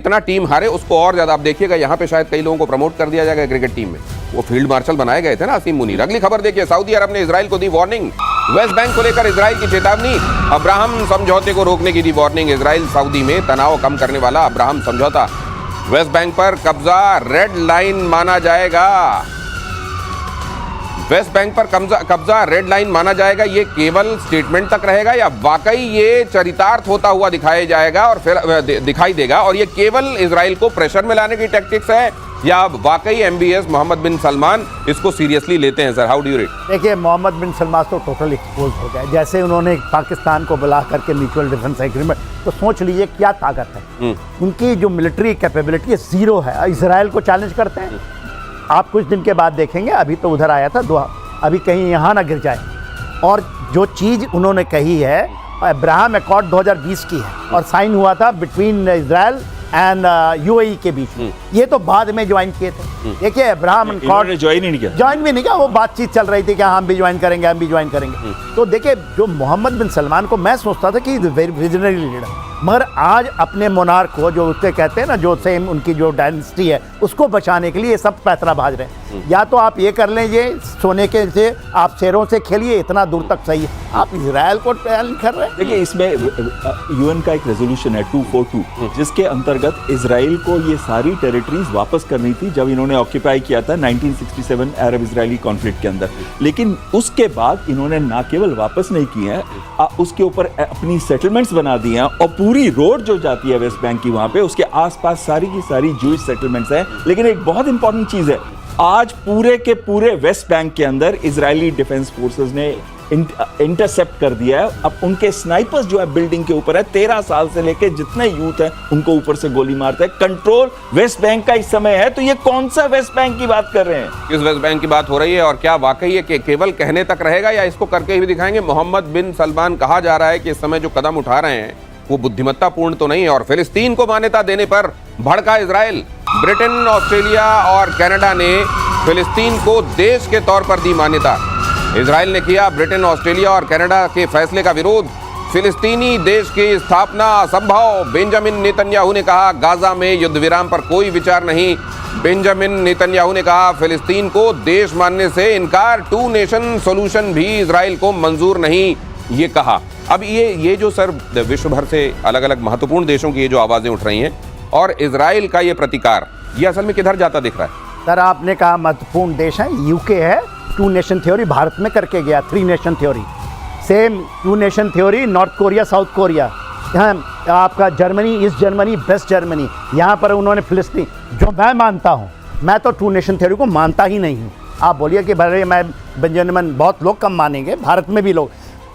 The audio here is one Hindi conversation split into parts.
इतना टीम हारे उसको और ज्यादा आप देखिएगा, यहाँ पे शायद कई लोगों को प्रमोट कर दिया जाएगा क्रिकेट टीम में। वो फील्ड मार्शल बनाए गए थे ना असीम मुनीर। अगली खबर देखिए, सऊदी अरब ने इजराइल को दी वार्निंग। वेस्ट बैंक को लेकर इजराइल की चेतावनी। अब्राहम समझौते को रोकने की दी वार्निंग। इजराइल सऊदी में तनाव कम करने वाला अब्राहम समझौता। वेस्ट बैंक पर कब्जा रेड लाइन माना जाएगा। वेस्ट बैंक पर कब्जा रेड लाइन माना जाएगा। ये केवल स्टेटमेंट तक रहेगा या वाकई ये चरितार्थ होता हुआ दिखाया जाएगा और फिर दिखाई देगा, और ये केवल इजराइल को प्रेशर में लाने की टैक्टिक्स है या वाकई एमबीएस मोहम्मद बिन सलमान इसको सीरियसली लेते हैं? Sir, how do you read? देखिए, मोहम्मद बिन सलमान तो टोटल एक्सपोज हो गया। जैसे उन्होंने पाकिस्तान को बुला करके म्यूचुअल डिफेंस एग्रीमेंट, तो सोच लीजिए क्या ताकत है उनकी। जो मिलिट्री कैपेबिलिटी है जीरो है। इजराइल को चैलेंज करते हैं। आप कुछ दिन के बाद देखेंगे, अभी तो उधर आया था दोहा, अभी कहीं यहाँ ना गिर जाए। और जो चीज़ उन्होंने कही है, अब्राहम अकॉर्ड 2020 की है और साइन हुआ था बिटवीन इजराइल एंड यूएई के बीच में। ये तो बाद में ज्वाइन किए थे। देखिए, अब्राहम अकॉर्ड ज्वाइन ही नहीं किया, ज्वाइन भी नहीं किया। वो बातचीत चल रही थी कि हम भी ज्वाइन करेंगे, हम भी ज्वाइन करेंगे। तो देखिए, जो मोहम्मद बिन सलमान को मैं सोचता था कि विजनरी लीडर, मगर आज अपने मोनार्क को, जो उसके कहते हैं ना, जो सेम उनकी जो डायनेस्टी है, उसको बचाने के लिए ये सब पैतरा भाज रहे हैं। या तो आप ये कर लें, ये सोने के से आप शेरों से खेलिए, इतना दूर तक सही है। आप इजराइल को चैलेंज कर रहे हैं। देखिए, इसमें यूएन का एक रेजोल्यूशन है 242, जिसके अंतर्गत इजराइल को ये सारी टेरिटरीज वापस करनी थी जब इन्होंने ऑक्यूपाई किया था 1967 अरब इजरायली कॉन्फ्लिक्ट के अंदर। लेकिन उसके बाद इन्होंने ना केवल वापस नहीं किए हैं, उसके ऊपर अपनी सेटलमेंट्स बना दिए हैं, और पूरी रोड जो जाती है वेस्ट बैंक की, वहां पे उसके आसपास सारी की सारी जूइश सेटलमेंट्स हैं। लेकिन एक बहुत इंपॉर्टेंट चीज है, आज पूरे के पूरे वेस्ट बैंक के अंदर इजरायली डिफेंस फोर्सेस ने इंटरसेप्ट कर दिया है। अब उनके स्नाइपर्स जो है बिल्डिंग के ऊपर है, 13 साल से लेके जितने यूथ है उनको ऊपर से गोली मारते हैं। कंट्रोल वेस्ट बैंक का इस समय है। तो ये कौन सा वेस्ट बैंक की बात कर रहे हैं? किस वेस्ट बैंक की बात हो रही है? और क्या वाकई ये केवल कहने तक रहेगा या इसको करके भी दिखाएंगे? मोहम्मद बिन सलमान कहा जा रहा है कि इस समय जो कदम उठा रहे हैं वो बुद्धिमत्तापूर्ण तो नहीं है। और फिलिस्तीन को मान्यता देने पर भड़का इजराइल। ब्रिटेन, ऑस्ट्रेलिया और कनाडा ने फिलिस्तीन को देश के तौर पर दी मान्यता। इजराइल ने किया ब्रिटेन, ऑस्ट्रेलिया और कनाडा के फैसले का विरोध। फिलिस्तीनी देश की स्थापना असंभव। बेंजामिन नेतन्याहू ने कहा, गाजा में युद्ध विराम पर कोई विचार नहीं। बेंजामिन नेतन्याहू ने कहा, फिलिस्तीन को देश मानने से इनकार। 2 नेशन सॉल्यूशन भी इजराइल को मंजूर नहीं, ये कहा। अब ये जो सर विश्व भर से अलग अलग महत्वपूर्ण देशों की ये जो आवाजें उठ रही हैं और इजराइल का ये प्रतिकार, ये असल में किधर जाता दिख रहा है? सर, आपने कहा महत्वपूर्ण देश है, यूके है। 2 नेशन थ्योरी भारत में करके गया, 3 nation theory. Same 2 nation theory North Korea, South Korea, यहाँ आपका Germany, East Germany, West Germany, यहाँ पर उन्होंने फिलिस्तीन। जो मैं मानता हूँ, मैं तो 2 नेशन थ्योरी को मानता ही नहीं हूँ। आप बोलिए कि भले मैं बेंजामिन, बहुत लोग कम मानेंगे, भारत में भी लोग।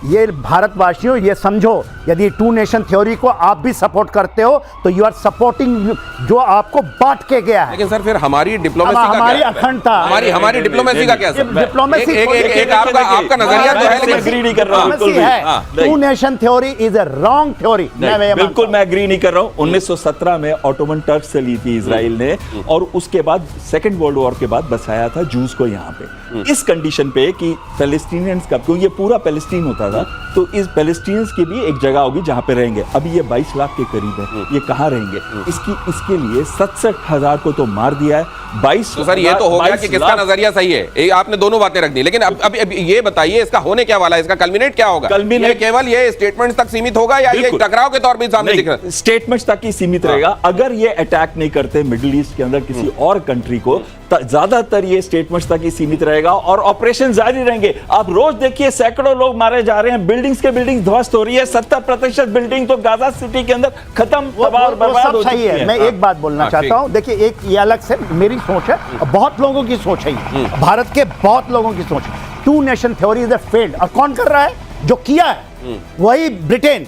ये भारतवासियों, ये समझो, यदि 2 नेशन थ्योरी को आप भी सपोर्ट करते हो तो यू आर सपोर्टिंग जो आपको बांट के गया है। लेकिन सर, फिर हमारी डिप्लोमेसी का हमारी क्या? अखंडता, हमारी डिप्लोमेसी का क्या सर? डिप्लोमेसी एक आपका नजरिया तो है, लेकिन एग्री नहीं कर रहा हूं बिल्कुल भी। 2 nation theory is a wrong theory. बिल्कुल मैं एग्री नहीं कर रहा हूं। 1917 में ऑटोमन टर्क से ली थी इजराइल ने, और उसके बाद सेकेंड वर्ल्ड वॉर के बाद बसाया था जूस को यहाँ पे, इस कंडीशन पे कि पैलेस्टीनियंस का, क्योंकि ये पूरा पैलेस्टीन होता था, तो इस पैलेस्टीनियंस की भी एक जगह होगी जहां पे रहेंगे। अभी ये 22 लाख के करीब है, ये कहाँ रहेंगे? इसके लिए 67,000 को तो मार दिया है। 22, तो सर ये तो हो गया कि किसका नजरिया सही है। आपने दोनों बातें रख दी, लेकिन अब ये बताइए, इसका होने क्या वाला है? इसका कल्मिनेट क्या होगा? ये केवल ये स्टेटमेंट्स तक सीमित होगा या ये टकराव के तौर पर सामने दिख रहा है? स्टेटमेंट्स तक ही सीमित रहेगा। अगर ये अटैक नहीं करते मिडिल ईस्ट के अंदर किसी और कंट्री को, ज्यादातर ये स्टेटमेंट्स तक ही सीमित रहेगा और ऑपरेशन जारी रहेंगे। आप रोज देखिए, सैकड़ों लोग मारे जा रहे हैं, बिल्डिंग्स के बिल्डिंग ध्वस्त हो रही है। 70% बिल्डिंग तो गाजा सिटी के अंदर खत्म, बर्बाद हो चुकी है। मैं एक बात बोलना चाहता हूं। देखिए, एक ये अलग से मेरी सोच है, बहुत लोगों की सोच है, भारत के बहुत लोगों की सोच है। 2 nation theory is a failed. और कौन कर रहा है? जो किया है वही ब्रिटेन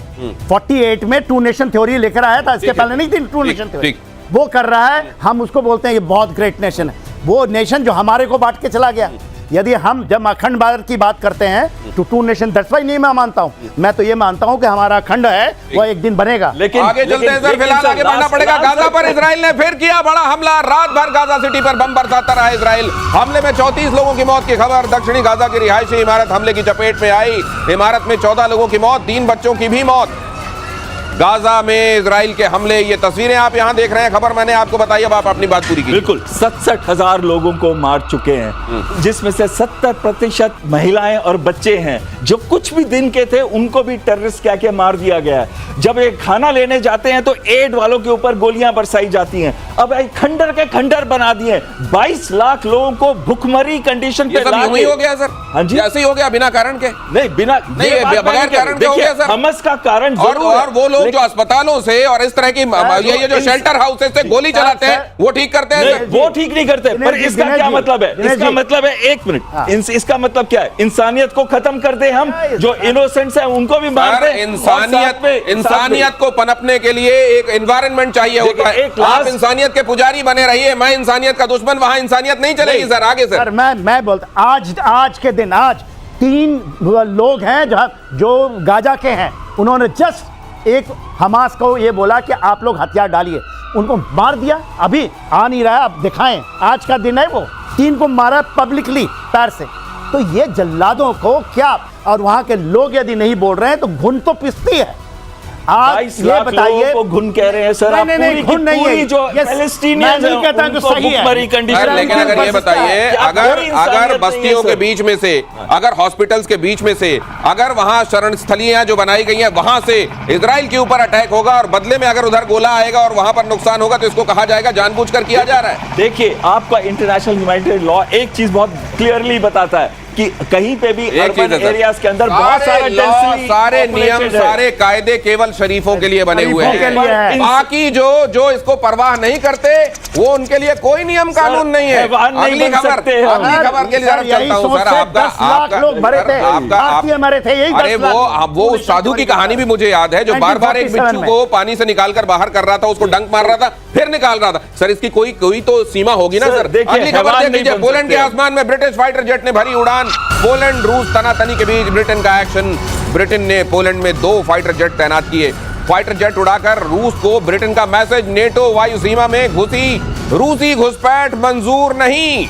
48 में 2 नेशन थ्योरी लेकर आया था। इसके पहले नहीं थी 2 नेशन थ्योरी। वो कर रहा है, हम उसको बोलते हैं ये बहुत ग्रेट नेशन है। वो नेशन जो हमारे को बांट के चला गया। यदि हम जब अखंड भारत की बात करते हैं तो 2 नेशन, दैट्स व्हाई नहीं मैं मानता हूं। मैं तो ये मानता हूं कि हमारा अखंड है वो एक दिन बनेगा। लेकिन आगे चलते हैं सर, फिलहाल आगे बढ़ना पड़ेगा। गाजा पर इजराइल ने फिर किया बड़ा हमला। रात भर गाजा सिटी पर बम बरसाता रहा इजराइल। हमले में 34 लोगों की मौत की खबर। दक्षिणी गाजा की रिहायशी इमारत हमले की चपेट में आई। इमारत में 14 लोगों की मौत, 3 बच्चों की भी मौत। गाजा में इजराइल के हमले, ये तस्वीरें आप यहां देख रहे हैं। खबर मैंने आपको बताई, अब आप अपनी बात पूरी की। बिल्कुल 67,000 लोगों को मार चुके हैं, जिसमें से 70% महिलाएं और बच्चे हैं जो कुछ भी दिन के थे, उनको भी टेररिस्ट क्या क्या मार दिया गया है। जब एक खाना लेने जाते हैं तो एड वालों के ऊपर गोलियां बरसाई जाती हैं। अब खंडर के खंडर बना दिए, 22 लाख लोगों को भुखमरी कंडीशन पे यूं ही हो गया सर। हाँ जी, ऐसे ही हो गया बिना कारण के? नहीं, बिना नहीं, बगैर कारण के हो गया सर। हमस का कारण और वो लोग जो अस्पतालों से और इस तरह की ये जो शेल्टर हाउसेस से गोली चलाते हैं, वो ठीक करते हैं? वो ठीक नहीं करते। पर इसका क्या मतलब है? इसका मतलब है, एक मिनट, इसका मतलब क्या है? इंसानियत को खत्म कर दे हम, जो इनोसेंट्स हैं उनको भी मार दे। इंसानियत को पनपने के लिए एक एनवायरनमेंट चाहिए होता है। आप इंसानियत के पुजारी बने रहिए, मैं इंसानियत का दुश्मन, वहां इंसानियत नहीं चलेगी सर। आगे सर। मैं बोलता, आज के दिन 3 लोग हैं जो गाजा के हैं, उन्होंने जस्ट एक हमास को ये बोला कि आप लोग हथियार डालिए, उनको मार दिया। अभी आ नहीं रहा है, अब दिखाएं, आज का दिन है। वो 3 को मारा पब्लिकली पैर से। तो ये जल्लादों को क्या, और वहां के लोग यदि नहीं बोल रहे हैं तो घुन तो पिसती है। आज ये बताइए को घुन कह रहे हैं सर। नहीं, घुन नहीं है, जो पैलेस्टीनियंस नहीं कहता कि सही है। लेकिन अगर ये बताइए, अगर बस्तियों के बीच में से, अगर हॉस्पिटल्स के बीच में से, अगर वहां शरण स्थलियां जो बनाई गई हैं वहां से इजराइल के ऊपर अटैक होगा और बदले में अगर उधर गोला आएगा और वहां पर नुकसान होगा, तो इसको कहा जाएगा जानबूझकर किया जा रहा है। देखिए, आपका इंटरनेशनल ह्यूमैनिटेरियन लॉ एक चीज बहुत क्लियरली बताता है कि कहीं पे भी अर्बन एरियाज के अंदर बहुत सारे नियम, सारे कायदे केवल शरीफों के लिए बने हुए हैं। बाकी जो इसको परवाह नहीं करते, वो उनके लिए कोई नियम कानून नहीं है। अगली खबर के लिए चलता हूं सर। अरे वो उस साधु की कहानी भी मुझे याद है, जो बार बार एक बिच्छू को पानी से निकालकर बाहर कर रहा था, उसको डंक मार रहा था, फिर निकाल रहा था। सर, इसकी कोई तो सीमा होगी ना सर। अगली खबर देख लीजिए। पोलैंड के आसमान में ब्रिटिश फाइटर जेट ने भरी उड़ान। पोलैंड रूस तनातनी के बीच ब्रिटेन का एक्शन। ब्रिटेन ने पोलैंड में 2 फाइटर जेट तैनात किए। फाइटर जेट उड़ाकर रूस को ब्रिटेन का मैसेज, नेटो वायु सीमा में घुसी रूसी घुसपैठ मंजूर नहीं।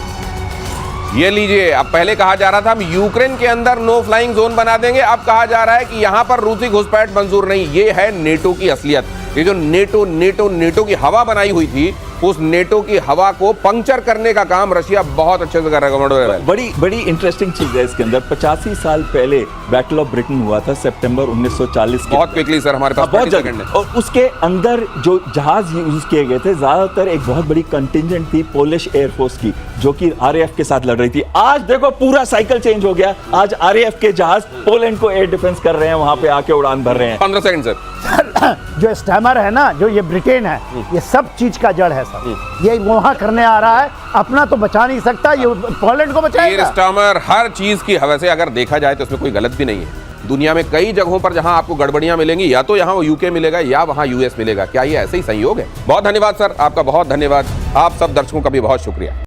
ये लीजिए, अब पहले कहा जा रहा था हम यूक्रेन के अंदर नो फ्लाइंग जोन बना देंगे, अब कहा जा रहा है कि यहां पर रूसी घुसपैठ मंजूर नहीं। ये है नेटो की असलियत। ये जो नेटो की हवा बनाई हुई थी, उस नेटो की हवा को पंक्चर करने का काम रशिया बहुत अच्छे से कर रहा है। बड़ी इंटरेस्टिंग चीज है इसके अंदर। 85 साल पहले बैटल ऑफ ब्रिटेन हुआ था, सितंबर 1940 के। बहुत क्विकली सर, हमारे पास बहुत सेकंड है। और उसके अंदर जो जहाज यूज किए गए थे, ज्यादातर एक बहुत बड़ी कंटिजेंट थी पोलिश एयरफोर्स की, जो कि आरएएफ के साथ लड़ रही थी। आज देखो पूरा साइकिल चेंज हो गया। आज आरएएफ के जहाज पोलैंड को एयर डिफेंस कर रहे हैं, वहां पे आके उड़ान भर रहे हैं। 15 सेकंड सर। जो स्टैमर है ना, जो ये ब्रिटेन है, ये सब चीज का जड़ है सर। ये वहां करने आ रहा है, अपना तो बचा नहीं सकता, ये पोलैंड को बचाएगा। स्टैमर हर चीज की, वैसे अगर देखा जाए तो इसमें कोई गलत भी नहीं है। दुनिया में कई जगहों पर जहां आपको गड़बड़ियां मिलेंगी, या तो यहां यूके मिलेगा या वहां यूएस मिलेगा। क्या ये ऐसे ही संयोग है? बहुत धन्यवाद सर, आपका बहुत धन्यवाद। आप सब दर्शकों का भी बहुत शुक्रिया।